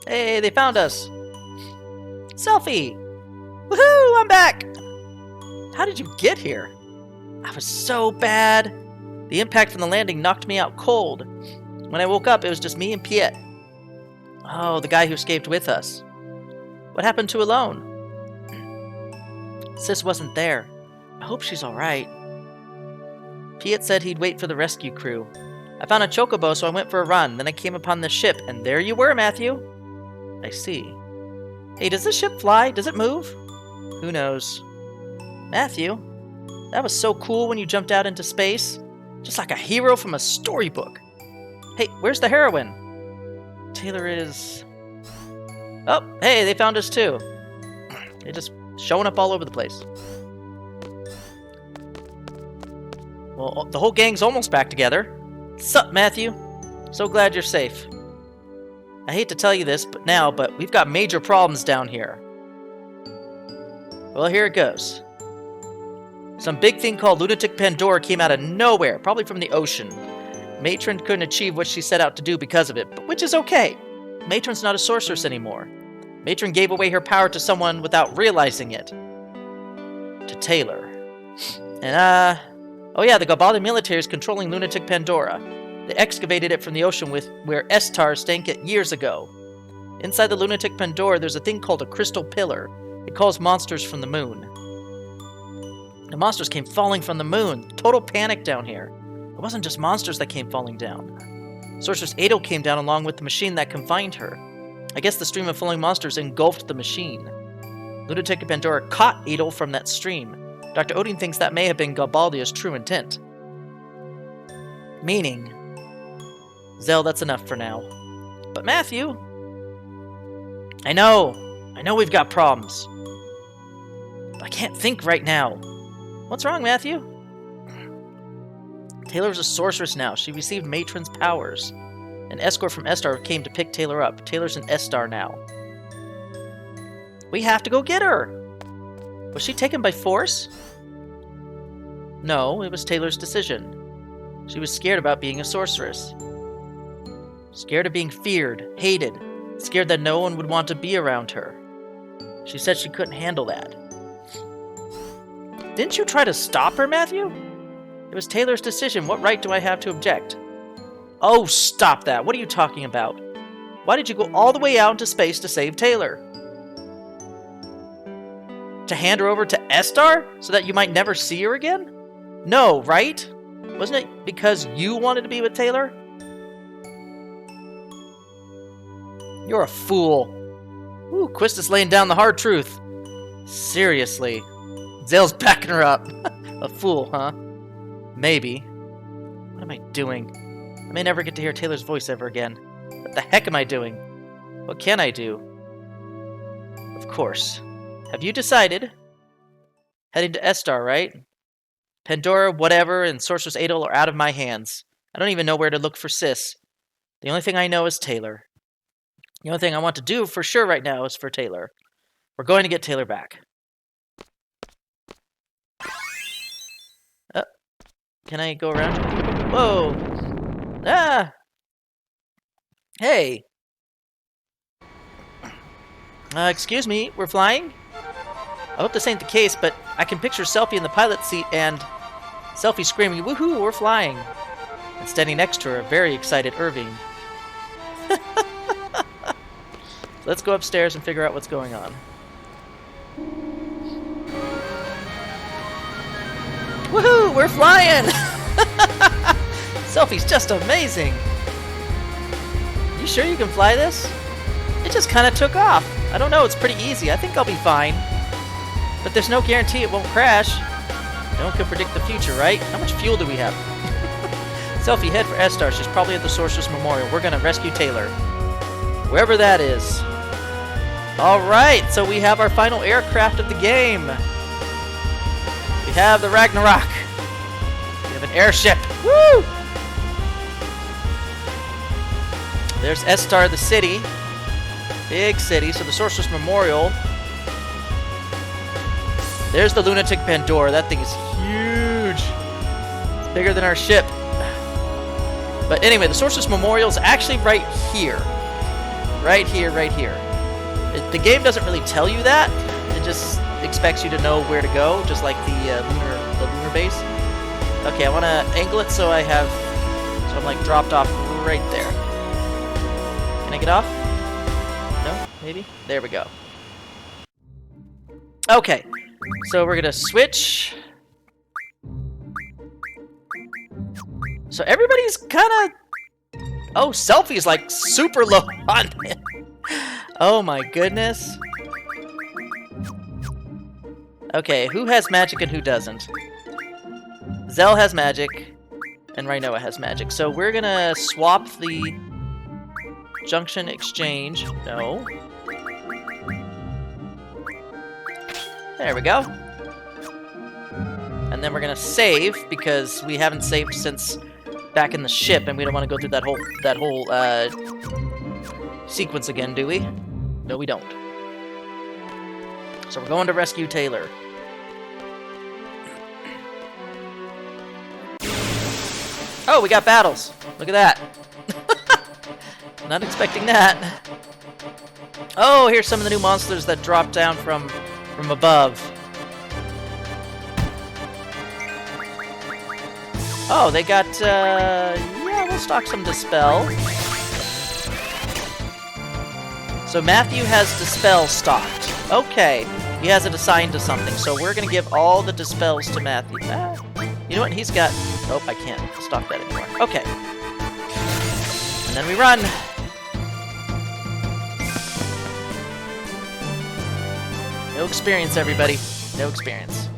Hey, they found us! Selfie! Woohoo! I'm back! How did you get here? I was so bad. The impact from the landing knocked me out cold. When I woke up, it was just me and Piet. Oh, the guy who escaped with us. What happened to Alone? Sis wasn't there. I hope she's alright. Piet said he'd wait for the rescue crew. I found a chocobo, so I went for a run. Then I came upon the ship, and there you were, Matthew. I see. Hey, does this ship fly? Does it move? Who knows? Matthew, that was so cool when you jumped out into space. Just like a hero from a storybook. Hey, where's the heroine? Taylor is... Oh, hey, they found us too. They're just showing up all over the place. Well, the whole gang's almost back together. Sup, Matthew? So glad you're safe. I hate to tell you this but we've got major problems down here. Well, here it goes. Some big thing called Lunatic Pandora came out of nowhere, probably from the ocean. Matron couldn't achieve what she set out to do because of it, but which is okay. Matron's not a sorceress anymore. Matron gave away her power to someone without realizing it. To Taylor. And, oh yeah, the Gabali military is controlling Lunatic Pandora. They excavated it from the ocean where Estar stank it years ago. Inside the Lunatic Pandora, there's a thing called a crystal pillar. It calls monsters from the moon. The monsters came falling from the moon. Total panic down here. It wasn't just monsters that came falling down. Sorceress Adel came down along with the machine that confined her. I guess the stream of falling monsters engulfed the machine. Lunatic Pandora caught Adel from that stream. Dr. Odin thinks that may have been Galbaldia's true intent. Meaning... Zell, that's enough for now. But Matthew... I know we've got problems. But I can't think right now. What's wrong, Matthew? Taylor's a sorceress now. She received Matron's powers. An escort from Estar came to pick Taylor up. Taylor's an Estar now. We have to go get her! Was she taken by force? No, it was Taylor's decision. She was scared about being a sorceress. Scared of being feared, hated, scared that no one would want to be around her. She said she couldn't handle that. Didn't you try to stop her, Matthew? It was Taylor's decision. What right do I have to object? Oh, stop that. What are you talking about? Why did you go all the way out into space to save Taylor? To hand her over to Estar so that you might never see her again? No, right? Wasn't it because you wanted to be with Taylor? You're a fool. Ooh, Quistis laying down the hard truth. Seriously. Zale's backing her up. A fool, huh? Maybe. What am I doing? I may never get to hear Taylor's voice ever again. What the heck am I doing? What can I do? Of course. Have you decided? Heading to Estar, right? Pandora, whatever, and Sorceress Adel are out of my hands. I don't even know where to look for Sis. The only thing I know is Taylor. The only thing I want to do for sure right now is for Taylor. We're going to get Taylor back. Can I go around? Whoa! Ah! Hey! Excuse me, we're flying? I hope this ain't the case, but I can picture Selfie in the pilot seat and... Selfie screaming, woohoo, we're flying! And standing next to her, a very excited Irving. So let's go upstairs and figure out what's going on. Woohoo! We're flying! Selfie's just amazing! You sure you can fly this? It just kind of took off. I don't know, it's pretty easy. I think I'll be fine. But there's no guarantee it won't crash. No one can predict the future, right? How much fuel do we have? Selfie, head for Estar. She's probably at the Sorceress Memorial. We're gonna rescue Taylor. Wherever that is. Alright, so we have our final aircraft of the game. We have the Ragnarok. We have an airship. Woo! There's Estar, the city. Big city. So the Sorceress Memorial. There's the Lunatic Pandora. That thing is huge. It's bigger than our ship. But anyway, the Sorceress Memorial is actually right here. Right here, right here. The game doesn't really tell you that. It just expects you to know where to go, just like the lunar base. Okay, I want to angle it so I'm like dropped off right there. Can I get off? No? Maybe? There we go. Okay, so we're gonna switch. So everybody's kind of... Oh, Selfie's like super low on it. Oh my goodness. Okay, who has magic and who doesn't? Zell has magic, and Rinoa has magic. So we're gonna swap the junction exchange. No. There we go. And then we're gonna save, because we haven't saved since back in the ship, and we don't want to go through that whole sequence again, do we? No, we don't. So we're going to rescue Taylor. Oh, we got battles. Look at that. Not expecting that. Oh, here's some of the new monsters that drop down from above. Oh, they got, yeah, we'll stock some Dispel. So Matthew has Dispel stocked. Okay, he has it assigned to something, so we're gonna give all the Dispels to Matthew. You know what, he's got... Nope, I can't stock that anymore. Okay. And then we run. No experience, everybody. No experience.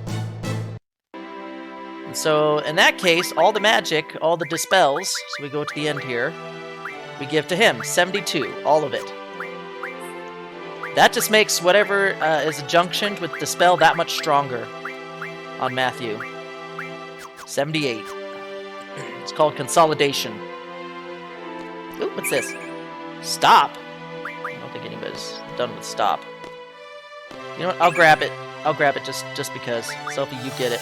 And so, in that case, all the magic, all the Dispels, so we go to the end here, we give to him. 72, all of it. That just makes whatever is junctioned with Dispel that much stronger on Matthew. 78. It's called Consolidation. Ooh, what's this? Stop? I don't think anybody's done with stop. You know what? I'll grab it. I'll grab it just because. Sophie, you get it.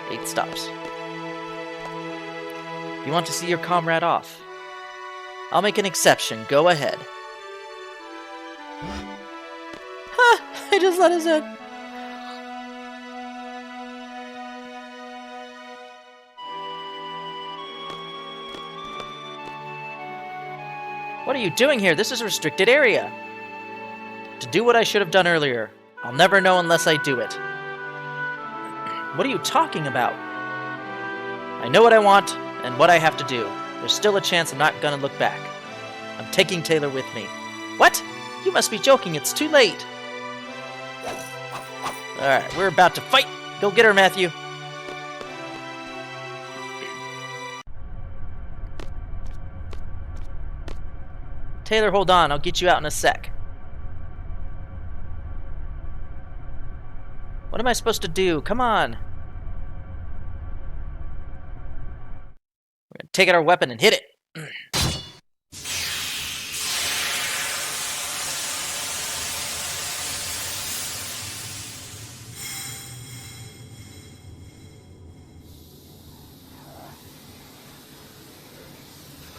8 stops. You want to see your comrade off? I'll make an exception. Go ahead. Ha! I just let us in. What are you doing here? This is a restricted area. To do what I should have done earlier. I'll never know unless I do it. What are you talking about? I know what I want and what I have to do. There's still a chance I'm not gonna look back. I'm taking Taylor with me. What? You must be joking. It's too late. Alright, we're about to fight. Go get her, Matthew. Taylor, hold on. I'll get you out in a sec. What am I supposed to do? Come on. We're gonna take out our weapon and hit it.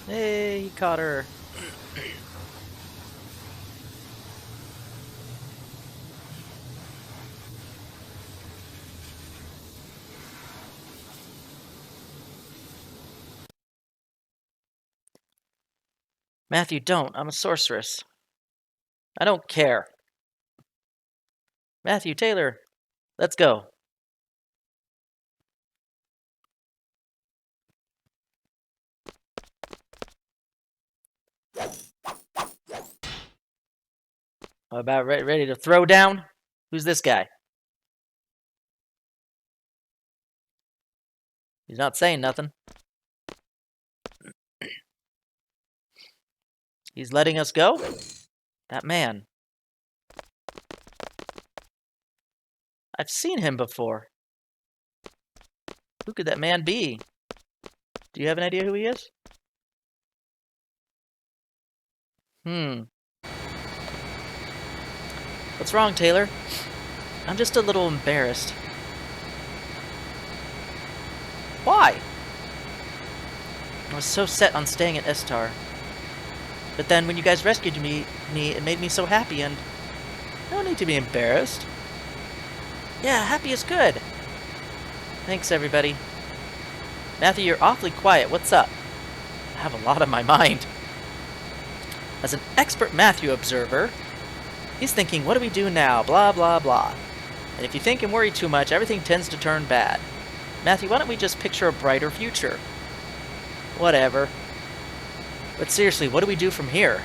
Hey, he caught her. Matthew, don't. I'm a sorceress. I don't care. Matthew, Taylor, let's go. About ready to throw down? Who's this guy? He's not saying nothing. He's letting us go? That man. I've seen him before. Who could that man be? Do you have an idea who he is? What's wrong, Taylor? I'm just a little embarrassed. Why? I was so set on staying at Estar. But then when you guys rescued me, it made me so happy, and no need to be embarrassed. Yeah, happy is good. Thanks, everybody. Matthew, you're awfully quiet. What's up? I have a lot on my mind. As an expert Matthew observer, he's thinking, what do we do now? Blah, blah, blah. And if you think and worry too much, everything tends to turn bad. Matthew, why don't we just picture a brighter future? Whatever. But seriously, what do we do from here?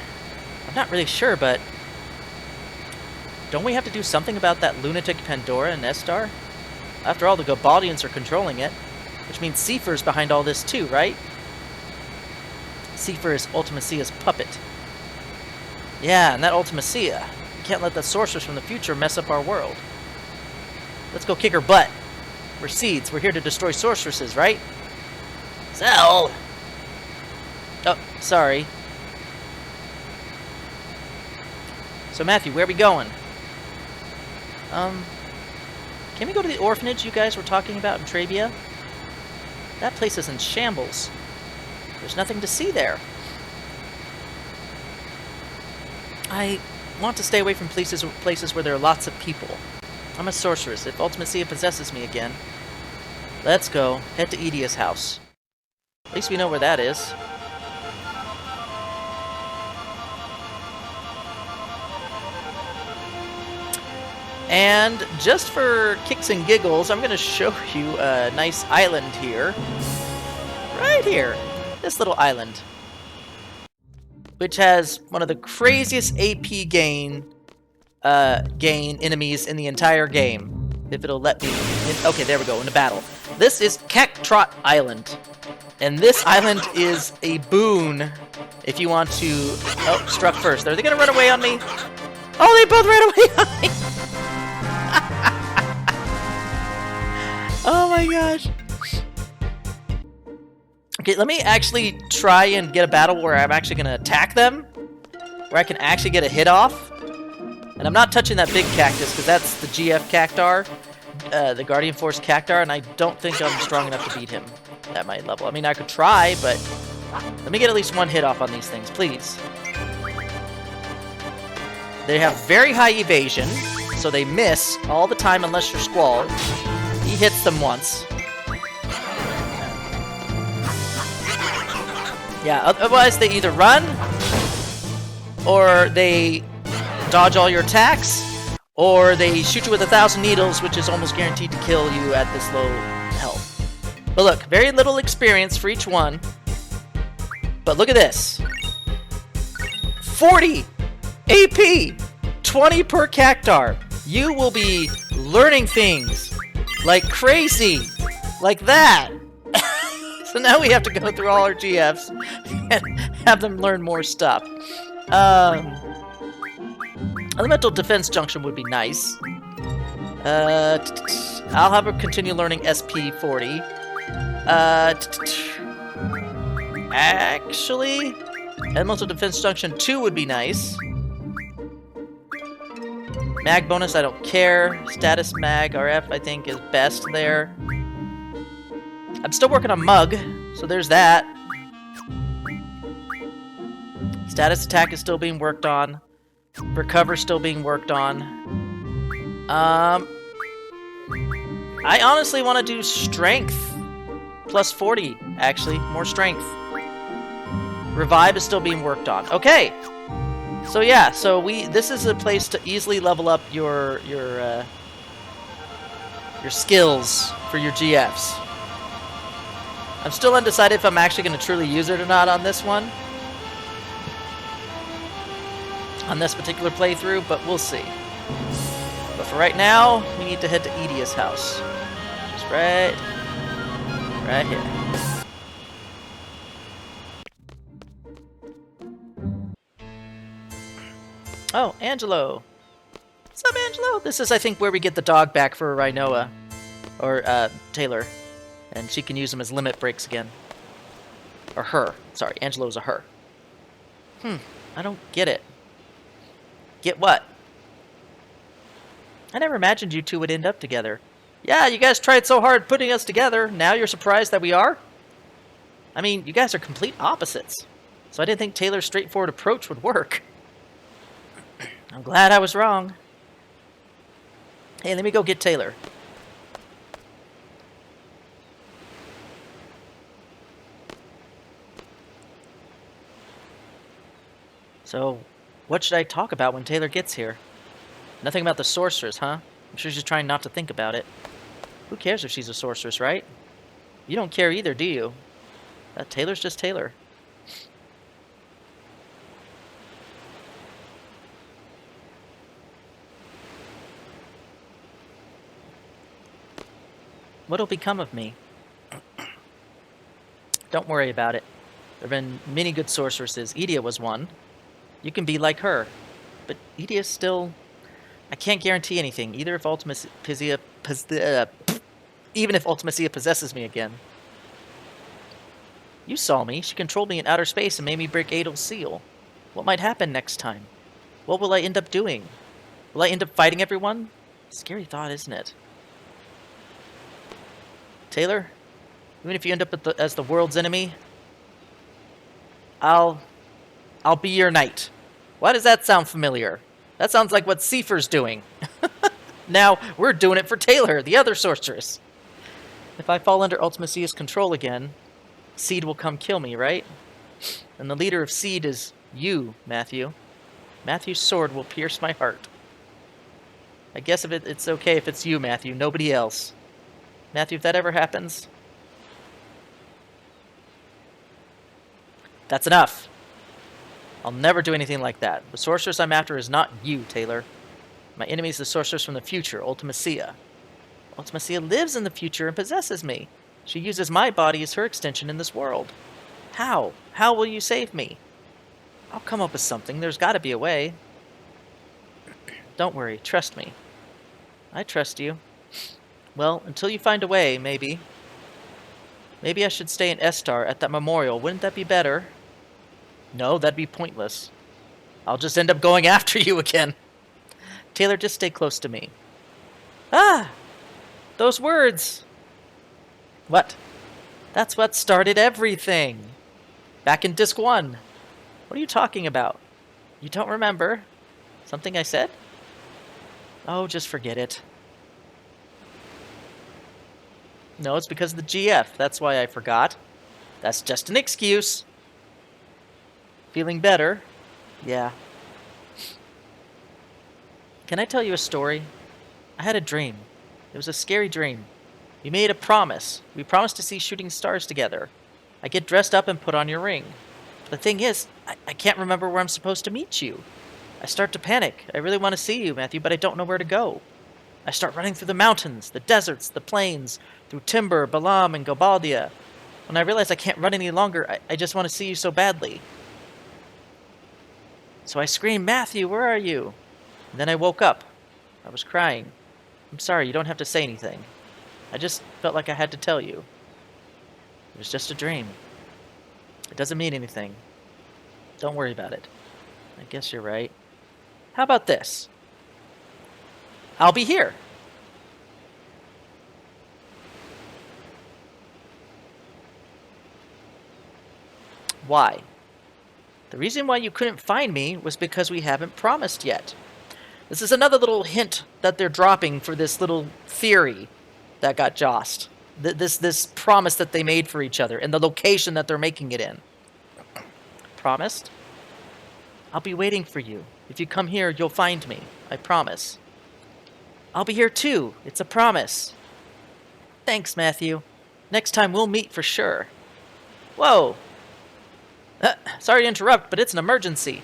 I'm not really sure, but don't we have to do something about that lunatic Pandora and Estar? After all, the Gabaldians are controlling it, which means Seifer's behind all this too, right? Seifer is Ultimacia's puppet. Yeah, and that Ultimacia. You can't let the sorceress from the future mess up our world. Let's go kick her butt. We're seeds. We're here to destroy sorceresses, right? Zell! Oh, sorry. So, Matthew, where are we going? Can we go to the orphanage you guys were talking about in Trabia? That place is in shambles. There's nothing to see there. I want to stay away from places where there are lots of people. I'm a sorceress. If Ultimacia possesses me again, let's go. Head to Edia's house. At least we know where that is. And just for kicks and giggles, I'm going to show you a nice island here. Right here. This little island. Which has one of the craziest AP gain enemies in the entire game. If it'll let me... Okay, there we go, in the battle. This is Cactrot Island. And this island is a boon if you want to... Oh, struck first. Are they going to run away on me? Oh, they both ran away on me! Oh my gosh. Okay, let me actually try and get a battle where I'm actually going to attack them. Where I can actually get a hit off. And I'm not touching that big cactus, because that's the GF Cactar. The Guardian Force Cactar, and I don't think I'm strong enough to beat him at my level. I mean, I could try, but... Let me get at least one hit off on these things, please. They have very high evasion, so they miss all the time unless you're Squall. He hits them once. Yeah, otherwise they either run, or they dodge all your attacks, or they shoot you with 1,000 needles, which is almost guaranteed to kill you at this low health. But look, very little experience for each one. But look at this. 40 AP! 20 per Cactar. You will be learning things like crazy. Like that. So now we have to go through all our GFs and have them learn more stuff. Elemental Defense Junction would be nice. I'll have her continue learning SP40. Actually, Elemental Defense Junction 2 would be nice. Mag bonus, I don't care. Status Mag RF, I think, is best there. I'm still working on Mug, so there's that. Status Attack is still being worked on. Recover still being worked on. I honestly want to do Strength. Plus 40, actually. More Strength. Revive is still being worked on. Okay! So yeah, so this is a place to easily level up your skills for your GFs. I'm still undecided if I'm actually going to truly use it or not on this one. On this particular playthrough, but we'll see. But for right now, we need to head to Edia's house. Just right here. Oh, Angelo. What's up, Angelo? This is, I think, where we get the dog back for Rinoa. Or, Taylor. And she can use them as limit breaks again. Or her. Sorry, Angelo's a her. I don't get it. Get what? I never imagined you two would end up together. Yeah, you guys tried so hard putting us together. Now you're surprised that we are? I mean, you guys are complete opposites. so I didn't think Taylor's straightforward approach would work. I'm glad I was wrong. Hey, let me go get Taylor. So, what should I talk about when Taylor gets here? Nothing about the sorceress, huh? I'm sure she's trying not to think about it. Who cares if she's a sorceress, right? You don't care either, do you? Taylor's just Taylor. What'll become of me? Don't worry about it. There have been many good sorceresses. Edea was one. You can be like her. But Edea's still... I can't guarantee anything, either if even if Ultimacia possesses me again. You saw me. She controlled me in outer space and made me break Adel's seal. What might happen next time? What will I end up doing? Will I end up fighting everyone? Scary thought, isn't it? Taylor, even if you end up as the world's enemy, I'll be your knight. Why does that sound familiar? That sounds like what Seifer's doing. Now, we're doing it for Taylor, the other sorceress. If I fall under Ultimacia's control again, Seed will come kill me, right? And the leader of Seed is you, Matthew. Matthew's sword will pierce my heart. I guess it's okay if it's you, Matthew, nobody else. Matthew, if that ever happens... That's enough. I'll never do anything like that. The sorceress I'm after is not you, Taylor. My enemy is the sorceress from the future, Ultimacia. Ultimacia lives in the future and possesses me. She uses my body as her extension in this world. How? How will you save me? I'll come up with something. There's got to be a way. Don't worry. Trust me. I trust you. Well, until you find a way, maybe. Maybe I should stay in Estar at that memorial. Wouldn't that be better? No, that'd be pointless. I'll just end up going after you again. Taylor, just stay close to me. Ah! Those words! What? That's what started everything. Back in Disc 1. What are you talking about? You don't remember? Something I said? Oh, just forget it. No, it's because of the GF. That's why I forgot. That's just an excuse. Feeling better? Yeah. Can I tell you a story? I had a dream. It was a scary dream. We made a promise. We promised to see shooting stars together. I get dressed up and put on your ring. But the thing is, I can't remember where I'm supposed to meet you. I start to panic. I really want to see you, Matthew, but I don't know where to go. I start running through the mountains, the deserts, the plains, through Timber, Balam, and Gobaldia. When I realize I can't run any longer, I just want to see you so badly. So I screamed, Matthew, where are you? And then I woke up. I was crying. I'm sorry, you don't have to say anything. I just felt like I had to tell you. It was just a dream. It doesn't mean anything. Don't worry about it. I guess you're right. How about this? I'll be here. Why? The reason why you couldn't find me was because we haven't promised yet. This is another little hint that they're dropping for this little theory that got jossed. This promise that they made for each other and the location that they're making it in. Promised? I'll be waiting for you. If you come here, you'll find me. I promise. I'll be here too. It's a promise. Thanks, Matthew. Next time we'll meet for sure. Whoa! Sorry to interrupt, but it's an emergency.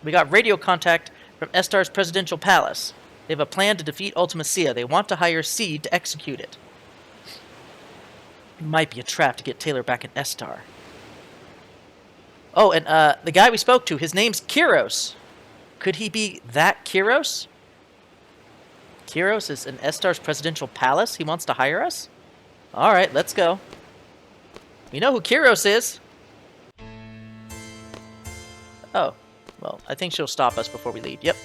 We got radio contact from Estar's presidential palace. They have a plan to defeat Ultimacia. They want to hire Seed to execute it. It might be a trap to get Taylor back in Estar. Oh, and the guy we spoke to, his name's Kiros. Could he be that Kiros? Kiros is in Estar's presidential palace? He wants to hire us? Alright, let's go. We know who Kiros is. Oh, well, I think she'll stop us before we leave. Yep.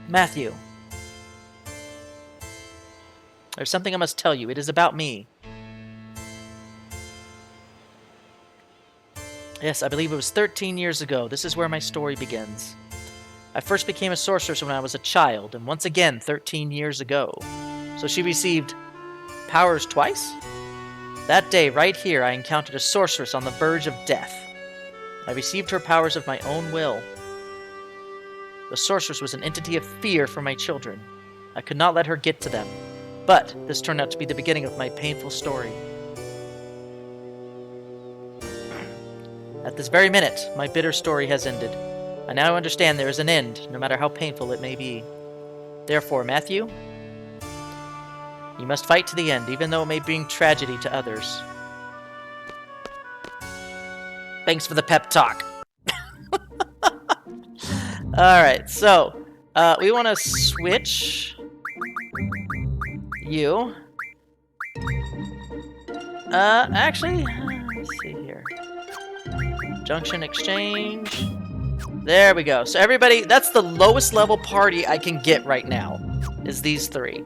Matthew. There's something I must tell you. It is about me. Yes, I believe it was 13 years ago. This is where my story begins. I first became a sorceress when I was a child, and once again 13 years ago. So she received powers twice? That day, right here, I encountered a sorceress on the verge of death. I received her powers of my own will. The sorceress was an entity of fear for my children. I could not let her get to them. But this turned out to be the beginning of my painful story. At this very minute, my bitter story has ended. I now understand there is an end, no matter how painful it may be. Therefore, Matthew, you must fight to the end, even though it may bring tragedy to others. Thanks for the pep talk. Alright, so, we want to switch you. Actually, let's see here. Junction exchange. There we go. So everybody, that's the lowest level party I can get right now, is these three.